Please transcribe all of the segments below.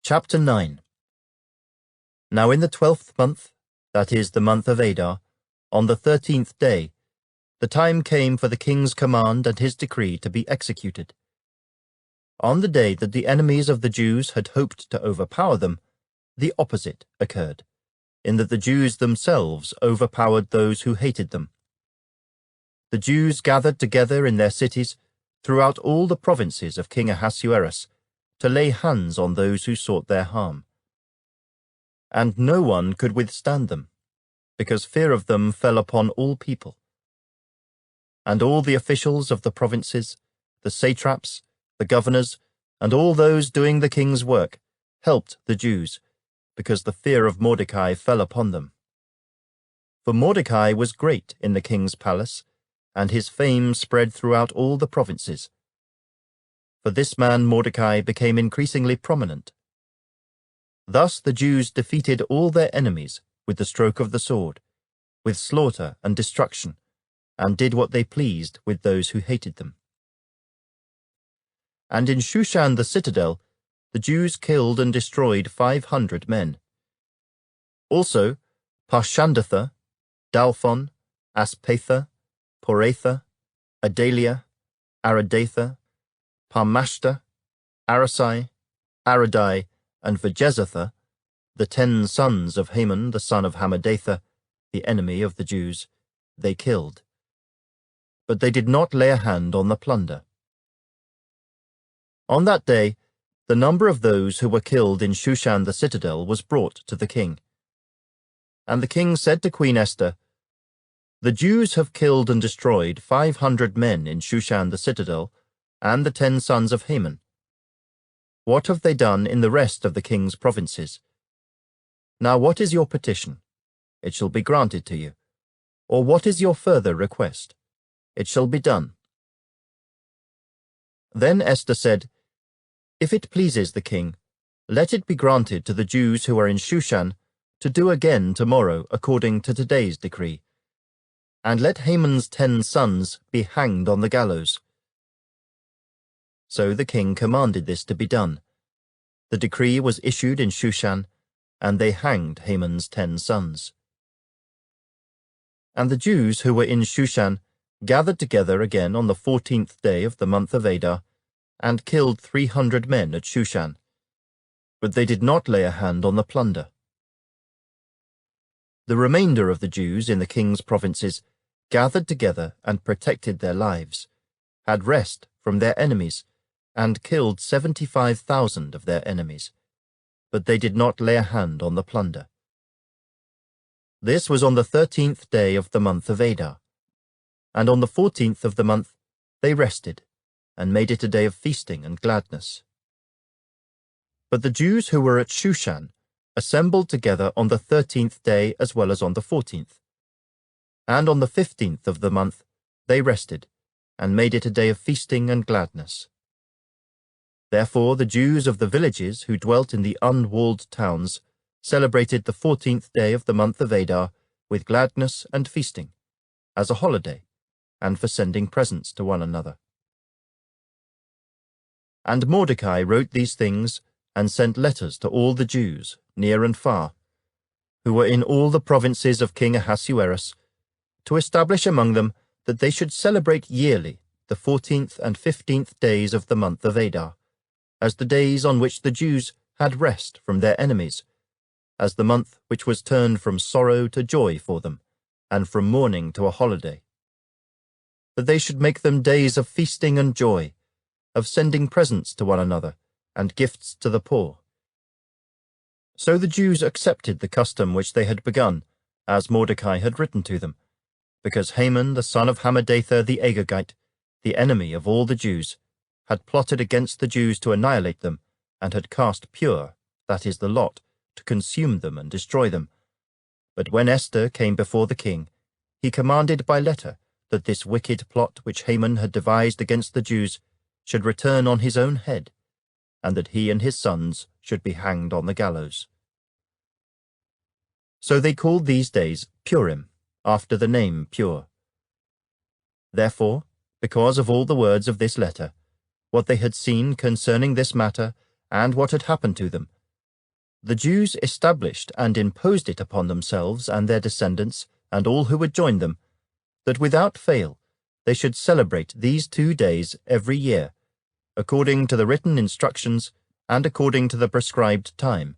Chapter 9. Now in the 12th month, that is the month of Adar, on the 13th day, the time came for the king's command and his decree to be executed. On the day that the enemies of the Jews had hoped to overpower them, the opposite occurred, in that the Jews themselves overpowered those who hated them. The Jews gathered together in their cities throughout all the provinces of King Ahasuerus to lay hands on those who sought their harm. And no one could withstand them, because fear of them fell upon all people. And all the officials of the provinces, the satraps, the governors, and all those doing the king's work, helped the Jews, because the fear of Mordechai fell upon them. For Mordechai was great in the king's palace, and his fame spread throughout all the provinces. For this man Mordechai became increasingly prominent. Thus the Jews defeated all their enemies with the stroke of the sword, with slaughter and destruction, and did what they pleased with those who hated them. And in Shushan the citadel, the Jews killed and destroyed 500 men. Also, Parshandatha, Dalphon, Aspatha, Poratha, Adalia, Aradatha, Parmashta, Arasai, Aradai, and Vajezatha, the 10 sons of Haman the son of Hammedatha, the enemy of the Jews, they killed. But they did not lay a hand on the plunder. On that day, the number of those who were killed in Shushan the citadel was brought to the king. And the king said to Queen Esther, "The Jews have killed and destroyed 500 men in Shushan the citadel, and the 10 sons of Haman. What have they done in the rest of the king's provinces? Now what is your petition? It shall be granted to you. Or what is your further request? It shall be done." Then Esther said, "If it pleases the king, let it be granted to the Jews who are in Shushan to do again tomorrow according to today's decree. And let Haman's 10 sons be hanged on the gallows." So the king commanded this to be done. The decree was issued in Shushan, and they hanged Haman's 10 sons. And the Jews who were in Shushan gathered together again on the 14th day of the month of Adar, and killed 300 men at Shushan. But they did not lay a hand on the plunder. The remainder of the Jews in the king's provinces gathered together and protected their lives, had rest from their enemies, and killed 75,000 of their enemies, but they did not lay a hand on the plunder. This was on the 13th day of the month of Adar, and on the 14th of the month they rested, and made it a day of feasting and gladness. But the Jews who were at Shushan assembled together on the 13th day as well as on the 14th, and on the 15th of the month they rested, and made it a day of feasting and gladness. Therefore the Jews of the villages who dwelt in the unwalled towns celebrated the 14th day of the month of Adar with gladness and feasting, as a holiday, and for sending presents to one another. And Mordechai wrote these things and sent letters to all the Jews, near and far, who were in all the provinces of King Ahasuerus, to establish among them that they should celebrate yearly the 14th and 15th days of the month of Adar, as the days on which the Jews had rest from their enemies, as the month which was turned from sorrow to joy for them, and from mourning to a holiday. That they should make them days of feasting and joy, of sending presents to one another, and gifts to the poor. So the Jews accepted the custom which they had begun, as Mordechai had written to them, because Haman the son of Hammedatha the Agagite, the enemy of all the Jews, had plotted against the Jews to annihilate them, and had cast Pur, that is the lot, to consume them and destroy them. But when Esther came before the king, he commanded by letter that this wicked plot which Haman had devised against the Jews should return on his own head, and that he and his sons should be hanged on the gallows. So they called these days Purim, after the name Pur. Therefore, because of all the words of this letter, what they had seen concerning this matter, and what had happened to them, The Jews established and imposed it upon themselves and their descendants and all who would join them, that without fail they should celebrate these 2 days every year, according to the written instructions and according to the prescribed time,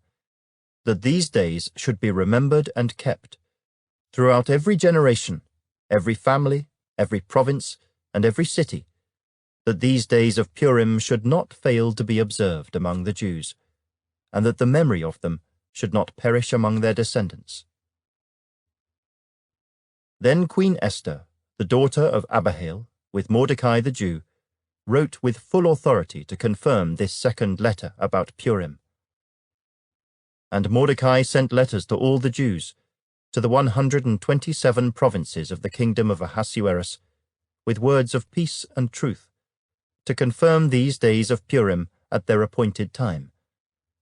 that these days should be remembered and kept throughout every generation, every family, every province, and every city, that these days of Purim should not fail to be observed among the Jews, and that the memory of them should not perish among their descendants. Then Queen Esther, the daughter of Abihail, with Mordechai the Jew, wrote with full authority to confirm this second letter about Purim. And Mordechai sent letters to all the Jews, to the 127 provinces of the kingdom of Ahasuerus, with words of peace and truth, to confirm these days of Purim at their appointed time,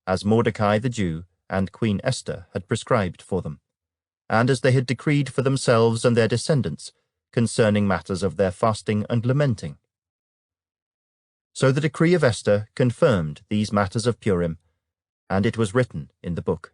as Mordechai the Jew and Queen Esther had prescribed for them, and as they had decreed for themselves and their descendants concerning matters of their fasting and lamenting. So the decree of Esther confirmed these matters of Purim, and it was written in the book.